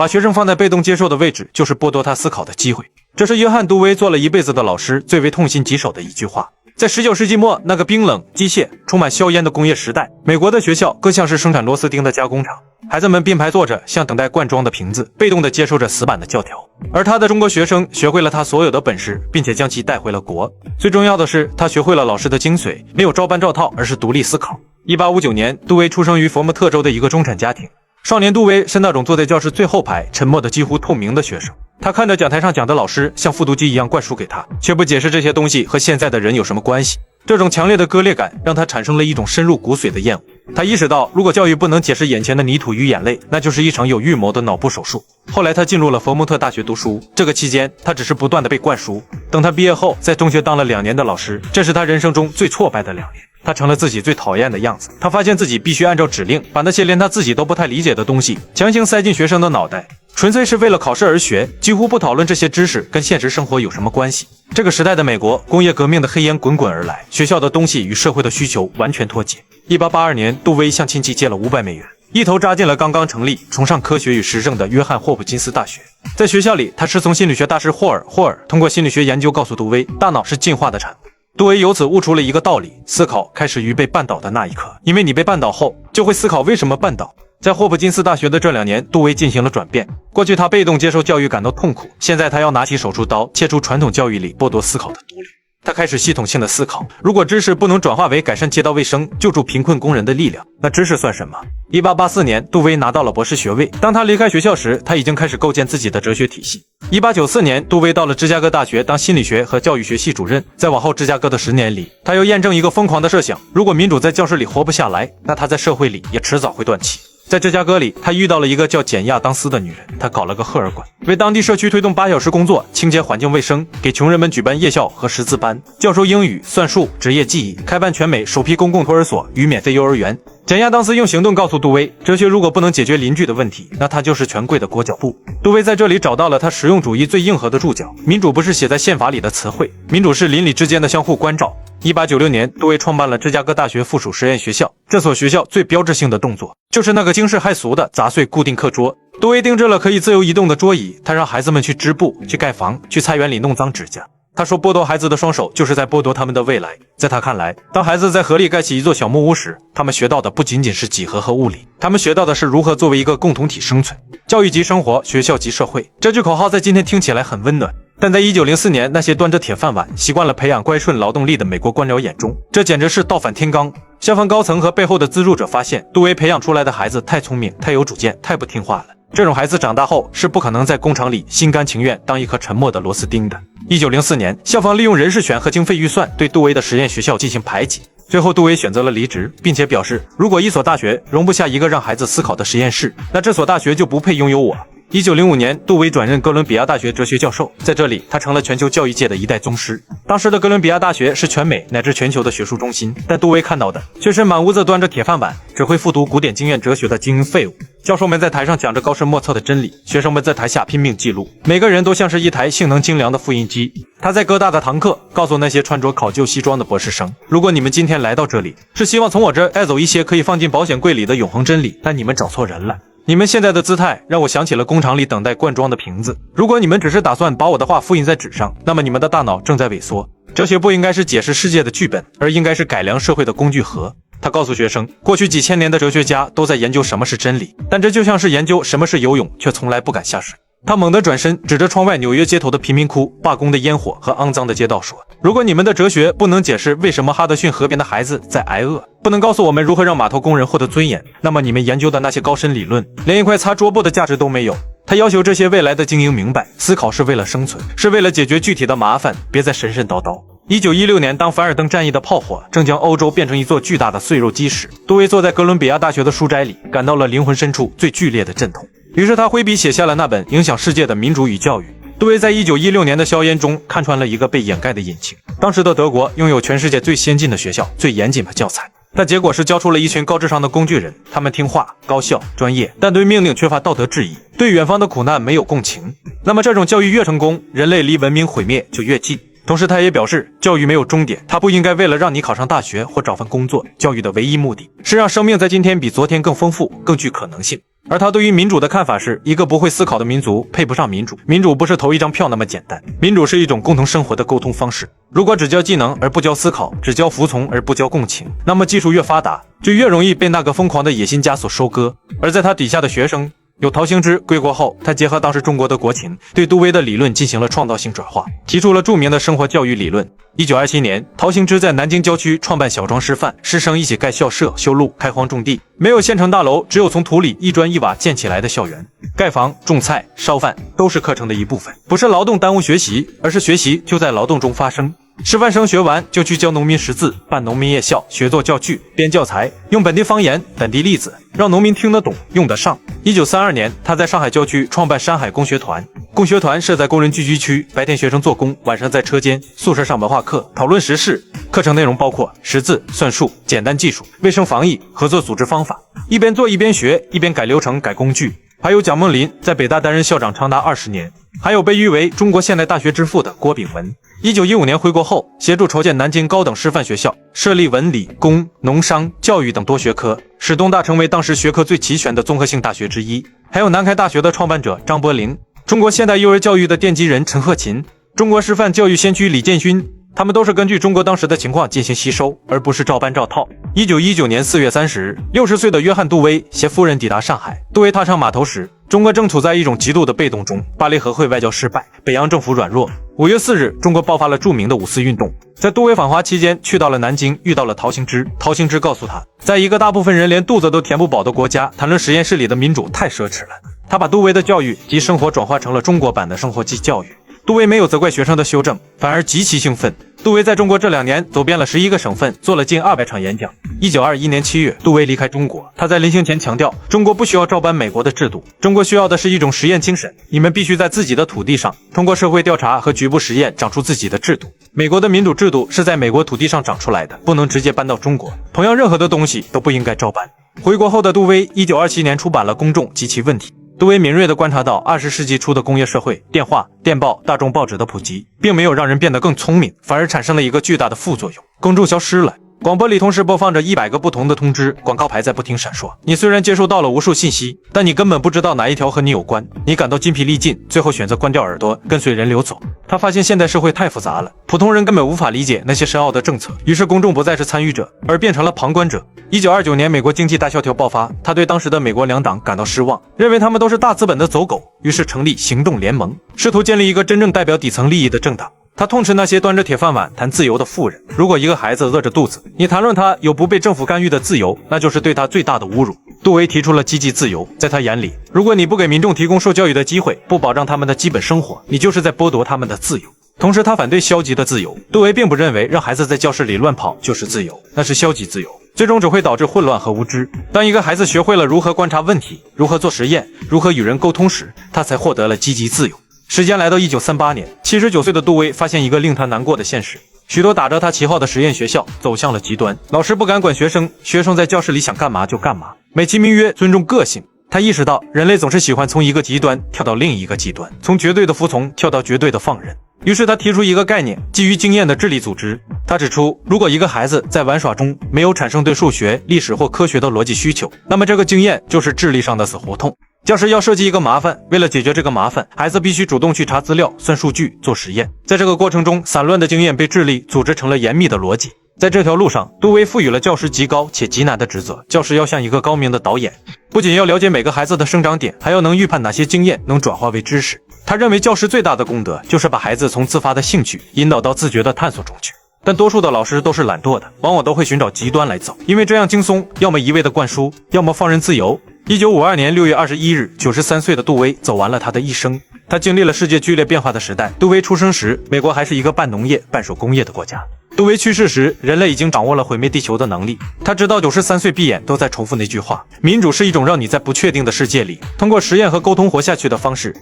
把学生放在被动接受的位置，就是剥夺他思考的机会。这是约翰·杜威做了一辈子的老师最为痛心疾首的一句话。在19世纪末那个冰冷、机械、充满硝烟的工业时代，美国的学校更像是生产螺丝钉的加工厂。孩子们并排坐着，像等待灌装的瓶子，被动地接受着死板的教条。而他的中国学生学会了他所有的本事，并且将其带回了国。最重要的是，他学会了老师的精髓，没有照搬照套，而是独立思考。1859年，杜威出生于佛蒙特州的一个中产家庭。少年杜威是那种坐在教室最后排、沉默的几乎透明的学生。他看着讲台上讲的老师像复读机一样灌输给他，却不解释这些东西和现在的人有什么关系。这种强烈的割裂感让他产生了一种深入骨髓的厌恶。他意识到，如果教育不能解释眼前的泥土与眼泪，那就是一场有预谋的脑部手术。后来他进入了佛蒙特大学读书，这个期间他只是不断的被灌输。等他毕业后，在中学当了2年的老师，这是他人生中最挫败的2年。他成了自己最讨厌的样子。他发现自己必须按照指令，把那些连他自己都不太理解的东西强行塞进学生的脑袋，纯粹是为了考试而学，几乎不讨论这些知识跟现实生活有什么关系。这个时代的美国，工业革命的黑烟滚滚而来，学校的东西与社会的需求完全脱节。1882年，杜威向亲戚借了500美元，一头扎进了刚刚成立、崇尚科学与实证的约翰霍普金斯大学。在学校里，他师从心理学大师霍尔通过心理学研究告诉杜威，大脑是进化的产物。杜威由此悟出了一个道理：思考开始于被绊倒的那一刻，因为你被绊倒后，就会思考为什么绊倒。在霍普金斯大学的这2年，杜威进行了转变。过去他被动接受教育感到痛苦，现在他要拿起手术刀，切除传统教育里剥夺思考的独立。他开始系统性的思考，如果知识不能转化为改善街道卫生、救助贫困工人的力量，那知识算什么？1884年，杜威拿到了博士学位。当他离开学校时，他已经开始构建自己的哲学体系。1894年，杜威到了芝加哥大学当心理学和教育学系主任。在往后芝加哥的10年里，他又验证一个疯狂的设想：如果民主在教室里活不下来，那他在社会里也迟早会断气。在芝加哥里，他遇到了一个叫简·亚当斯的女人，他搞了个赫尔馆，为当地社区推动8小时工作，清洁环境卫生，给穷人们举办夜校和识字班，教授英语、算术、职业技艺，开办全美首批公共托儿所与免费幼儿园。简·亚当斯用行动告诉杜威，哲学如果不能解决邻居的问题，那它就是权贵的裹脚布。杜威在这里找到了他实用主义最硬核的注脚：民主不是写在宪法里的词汇，民主是邻里之间的相互关照。1896年，杜威创办了芝加哥大学附属实验学校。这所学校最标志性的动作就是那个惊世骇俗的砸碎固定课桌。杜威定制了可以自由移动的桌椅，他让孩子们去织布、去盖房、去菜园里弄脏指甲。他说，剥夺孩子的双手就是在剥夺他们的未来。在他看来，当孩子在河里盖起一座小木屋时，他们学到的不仅仅是几何和物理，他们学到的是如何作为一个共同体生存。教育即生活，学校即社会。这句口号在今天听起来很温暖，但在1904年，那些端着铁饭碗、习惯了培养乖顺劳动力的美国官僚眼中，这简直是倒反天罡。校方高层和背后的资助者发现，杜威培养出来的孩子太聪明、太有主见、太不听话了。这种孩子长大后是不可能在工厂里心甘情愿当一颗沉默的螺丝钉的。1904年，校方利用人事权和经费预算对杜威的实验学校进行排挤，最后杜威选择了离职，并且表示，如果一所大学容不下一个让孩子思考的实验室，那这所大学就不配拥有我。1905年，杜威转任哥伦比亚大学哲学教授，在这里，他成了全球教育界的一代宗师。当时的哥伦比亚大学是全美乃至全球的学术中心，但杜威看到的却是满屋子端着铁饭碗、只会复读古典经验哲学的精英废物。教授们在台上讲着高深莫测的真理，学生们在台下拼命记录，每个人都像是一台性能精良的复印机。他在哥大的堂课告诉那些穿着考究西装的博士生，如果你们今天来到这里，是希望从我这儿带走一些可以放进保险柜里的永恒真理，但你们找错人了。你们现在的姿态让我想起了工厂里等待灌装的瓶子。如果你们只是打算把我的话复印在纸上，那么你们的大脑正在萎缩。哲学不应该是解释世界的剧本，而应该是改良社会的工具盒。他告诉学生，过去几千年的哲学家都在研究什么是真理，但这就像是研究什么是游泳，却从来不敢下水。他猛地转身，指着窗外纽约街头的贫民窟、罢工的烟火和肮脏的街道说，如果你们的哲学不能解释为什么哈德逊河边的孩子在挨饿，不能告诉我们如何让码头工人获得尊严，那么你们研究的那些高深理论连一块擦桌布的价值都没有。他要求这些未来的精英明白，思考是为了生存，是为了解决具体的麻烦，别再神神叨叨。1916年，当凡尔登战役的炮火正将欧洲变成一座巨大的碎肉机时，杜威坐在哥伦比亚大学的书斋里，感到了灵魂深处最剧烈的阵痛。于是他挥笔写下了那本影响世界的《民主与教育》。杜威在1916年的硝烟中看穿了一个被掩盖的隐情。当时的德国拥有全世界最先进的学校、最严谨的教材，但结果是教出了一群高智商的工具人。他们听话、高效、专业，但对命令缺乏道德质疑，对远方的苦难没有共情。那么这种教育越成功，人类离文明毁灭就越近。同时他也表示，教育没有终点，它不应该为了让你考上大学或找份工作。教育的唯一目的是让生命在今天比昨天更丰富、更具可能性。而他对于民主的看法是，一个不会思考的民族配不上民主。民主不是投一张票那么简单，民主是一种共同生活的沟通方式。如果只教技能而不教思考，只教服从而不教共情，那么技术越发达，就越容易被那个疯狂的野心家所收割。而在他底下的学生有陶行知，归国后，他结合当时中国的国情，对杜威的理论进行了创造性转化，提出了著名的生活教育理论。1927年，陶行知在南京郊区创办小庄师范，师生一起盖校舍、修路、开荒种地，没有现成大楼，只有从土里一砖一瓦建起来的校园。盖房、种菜、烧饭都是课程的一部分，不是劳动耽误学习，而是学习就在劳动中发生。师范生学完就去教农民识字，办农民夜校，学做教具，编教材，用本地方言、本地例子，让农民听得懂、用得上。1932年，他在上海郊区创办山海工学团，工学团设在工人聚居区，白天学生做工，晚上在车间、宿舍上文化课，讨论时事。课程内容包括识字、算术、简单技术、卫生防疫、合作组织方法，一边做一边学，一边改流程、改工具。还有蒋梦麟在北大担任校长长达20年，还有被誉为中国现代大学之父的郭炳文。1915年回国后，协助筹建南京高等师范学校，设立文理、工、农商、教育等多学科，使东大成为当时学科最齐全的综合性大学之一。还有南开大学的创办者张伯苓，中国现代幼儿教育的奠基人陈鹤琴，中国师范教育先驱李建勋，他们都是根据中国当时的情况进行吸收，而不是照搬照套。1919年4月30日，60岁的约翰·杜威携夫人抵达上海。杜威踏上码头时，中国正处在一种极度的被动中，巴黎和会外交失败，北洋政府软弱。5月4日，中国爆发了著名的五四运动。在杜威访华期间，去到了南京，遇到了陶行知。陶行知告诉他，在一个大部分人连肚子都填不饱的国家，谈论实验室里的民主太奢侈了。他把杜威的教育及生活转化成了中国版的生活及教育。杜威没有责怪学生的修正，反而极其兴奋。杜威在中国这2年走遍了11个省份，做了近200场演讲。1921年7月，杜威离开中国。他在临行前强调，中国不需要照搬美国的制度，中国需要的是一种实验精神。你们必须在自己的土地上，通过社会调查和局部实验长出自己的制度。美国的民主制度是在美国土地上长出来的，不能直接搬到中国。同样，任何的东西都不应该照搬。回国后的杜威1927年出版了《公众及其问题》。杜威敏锐地观察到20世纪初的工业社会，电话、电报、大众报纸的普及，并没有让人变得更聪明，反而产生了一个巨大的副作用：公众消失了。广播里同时播放着100个不同的通知，广告牌在不停闪烁。你虽然接收到了无数信息，但你根本不知道哪一条和你有关。你感到筋疲力尽，最后选择关掉耳朵，跟随人流走。他发现现代社会太复杂了，普通人根本无法理解那些深奥的政策，于是公众不再是参与者，而变成了旁观者。1929年，美国经济大萧条爆发，他对当时的美国两党感到失望，认为他们都是大资本的走狗，于是成立行动联盟，试图建立一个真正代表底层利益的政党。他痛斥那些端着铁饭碗谈自由的富人。如果一个孩子饿着肚子，你谈论他有不被政府干预的自由，那就是对他最大的侮辱。杜威提出了积极自由，在他眼里，如果你不给民众提供受教育的机会，不保障他们的基本生活，你就是在剥夺他们的自由。同时，他反对消极的自由。杜威并不认为让孩子在教室里乱跑就是自由，那是消极自由，最终只会导致混乱和无知。当一个孩子学会了如何观察问题，如何做实验，如何与人沟通时，他才获得了积极自由。时间来到1938年，79岁的杜威发现一个令他难过的现实：许多打着他旗号的实验学校走向了极端，老师不敢管学生，学生在教室里想干嘛就干嘛，美其名曰尊重个性。他意识到人类总是喜欢从一个极端跳到另一个极端，从绝对的服从跳到绝对的放任。于是他提出一个概念，基于经验的智力组织。他指出，如果一个孩子在玩耍中没有产生对数学、历史或科学的逻辑需求，那么这个经验就是智力上的死胡同。教师要设计一个麻烦，为了解决这个麻烦，孩子必须主动去查资料、算数据、做实验。在这个过程中，散乱的经验被智力组织成了严密的逻辑。在这条路上，杜威赋予了教师极高且极难的职责。教师要像一个高明的导演，不仅要了解每个孩子的生长点，还要能预判哪些经验能转化为知识。他认为教师最大的功德就是把孩子从自发的兴趣引导到自觉的探索中去。但多数的老师都是懒惰的，往往都会寻找极端来走，因为这样轻松，要么一味的灌输，要么放任自由。1952年6月21日，93岁的杜威走完了他的一生。他经历了世界剧烈变化的时代。杜威出生时，美国还是一个半农业、半手工业的国家。杜威去世时，人类已经掌握了毁灭地球的能力。他直到93岁闭眼都在重复那句话：民主是一种让你在不确定的世界里通过实验和沟通活下去的方式。